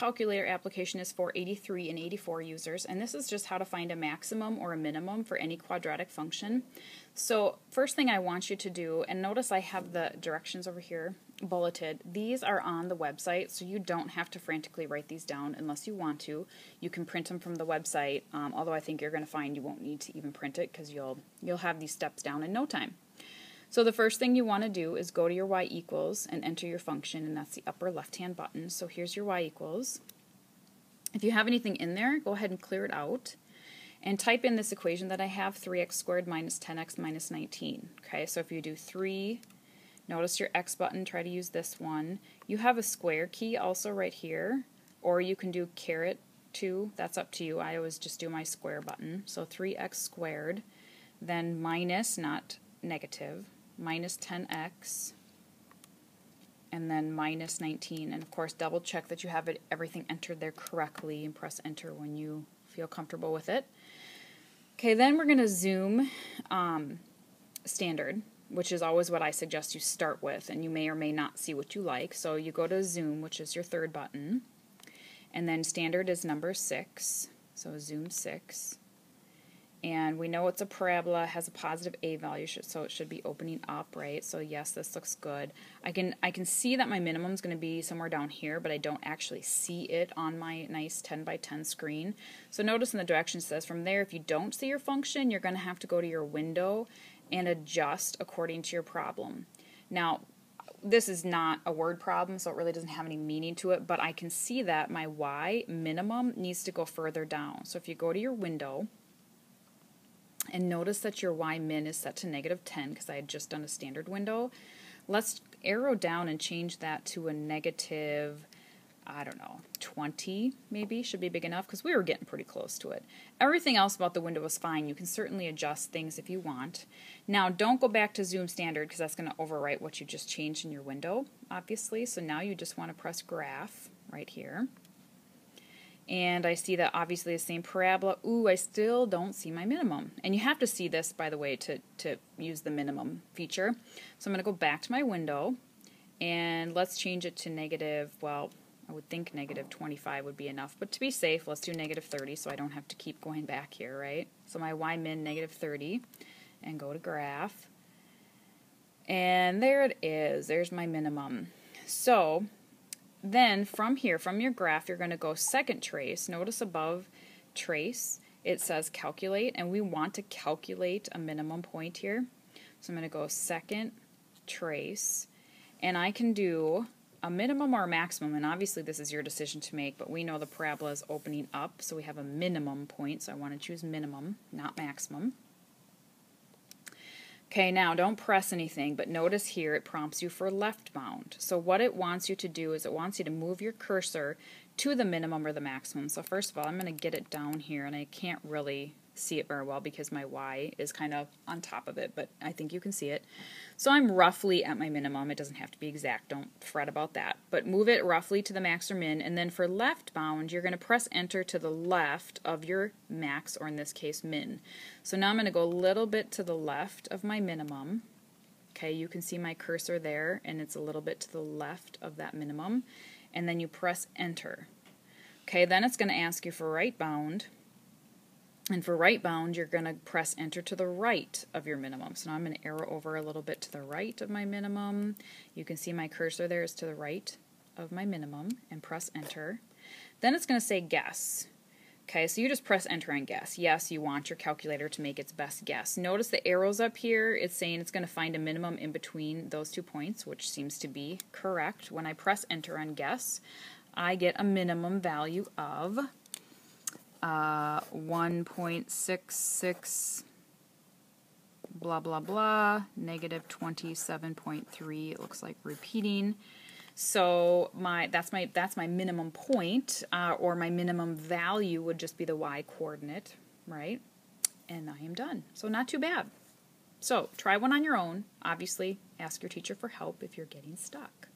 calculator application is for 83 and 84 users, and this is just how to find a maximum or a minimum for any quadratic function. So first thing I want you to do, and notice I have the directions over here bulleted. These are on the website, so you don't have to frantically write these down unless you want to. You can print them from the website, although I think you're going to find you won't need to even print it because you'll have these steps down in no time. So the first thing you want to do is go to your y equals and enter your function, and that's the upper left-hand button. So here's your y equals. If you have anything in there, go ahead and clear it out. And type in this equation that I have, 3x squared minus 10x minus 19. Okay, so if you do 3, notice your x button, try to use this one. You have a square key also right here, or you can do caret 2, that's up to you. I always just do my square button. So 3x squared, then minus, not negative, minus 10x, and then minus 19. And of course, double check that you have everything entered there correctly and press enter when you feel comfortable with it. Okay, then we're going to zoom standard, which is always what I suggest you start with, and you may or may not see what you like. So you go to zoom, which is your third button, and then standard is number 6, so zoom 6. And we know it's a parabola, has a positive a value, so it should be opening up, right? So yes, this looks good. I can see that my minimum is going to be somewhere down here, but I don't actually see it on my nice 10 by 10 screen. So notice in the directions it says from there, if you don't see your function, you're going to have to go to your window and adjust according to your problem. Now, this is not a word problem, so it really doesn't have any meaning to it, but I can see that my y minimum needs to go further down. So if you go to your window, and notice that your y min is set to -10 because I had just done a standard window. Let's arrow down and change that to a negative, I don't know, 20 maybe, should be big enough because we were getting pretty close to it. Everything else about the window is fine. You can certainly adjust things if you want. Now don't go back to zoom standard because that's going to overwrite what you just changed in your window, obviously. So now you just want to press graph right here. And I see that obviously the same parabola. Ooh, I still don't see my minimum. And you have to see this, by the way, to use the minimum feature. So I'm going to go back to my window, and let's change it to negative, well, I would think negative 25 would be enough. But to be safe, let's do negative 30 so I don't have to keep going back here, right? So my y min negative 30, and go to graph. And there it is. There's my minimum. So then from here, from your graph, you're going to go second trace. Notice above trace, it says calculate, and we want to calculate a minimum point here. So I'm going to go second trace, and I can do a minimum or a maximum, and obviously this is your decision to make, but we know the parabola is opening up, so we have a minimum point, so I want to choose minimum, not maximum. Okay, now don't press anything, but notice here it prompts you for left bound. So what it wants you to do is it wants you to move your cursor to the minimum or the maximum. So first of all, I'm going to get it down here, and I can't really see it very well because my y is kind of on top of it, but I think you can see it. So I'm roughly at my minimum. It doesn't have to be exact, don't fret about that. But move it roughly to the max or min, and then for left bound, you're going to press enter to the left of your max, or in this case, min. So now I'm going to go a little bit to the left of my minimum. Okay, you can see my cursor there, and it's a little bit to the left of that minimum, and then you press enter. Okay, then it's going to ask you for right bound. And for right bound, you're going to press enter to the right of your minimum. So now I'm going to arrow over a little bit to the right of my minimum. You can see my cursor there is to the right of my minimum, and press enter. Then it's going to say guess. Okay, so you just press enter and guess. Yes, you want your calculator to make its best guess. Notice the arrows up here. It's saying it's going to find a minimum in between those 2 points, which seems to be correct. When I press enter on guess, I get a minimum value of 1.66 blah blah blah, negative 27.3. It looks like repeating. So that's my minimum point, or my minimum value would just be the y coordinate, right? And I am done. So not too bad. So try one on your own. Obviously, ask your teacher for help if you're getting stuck.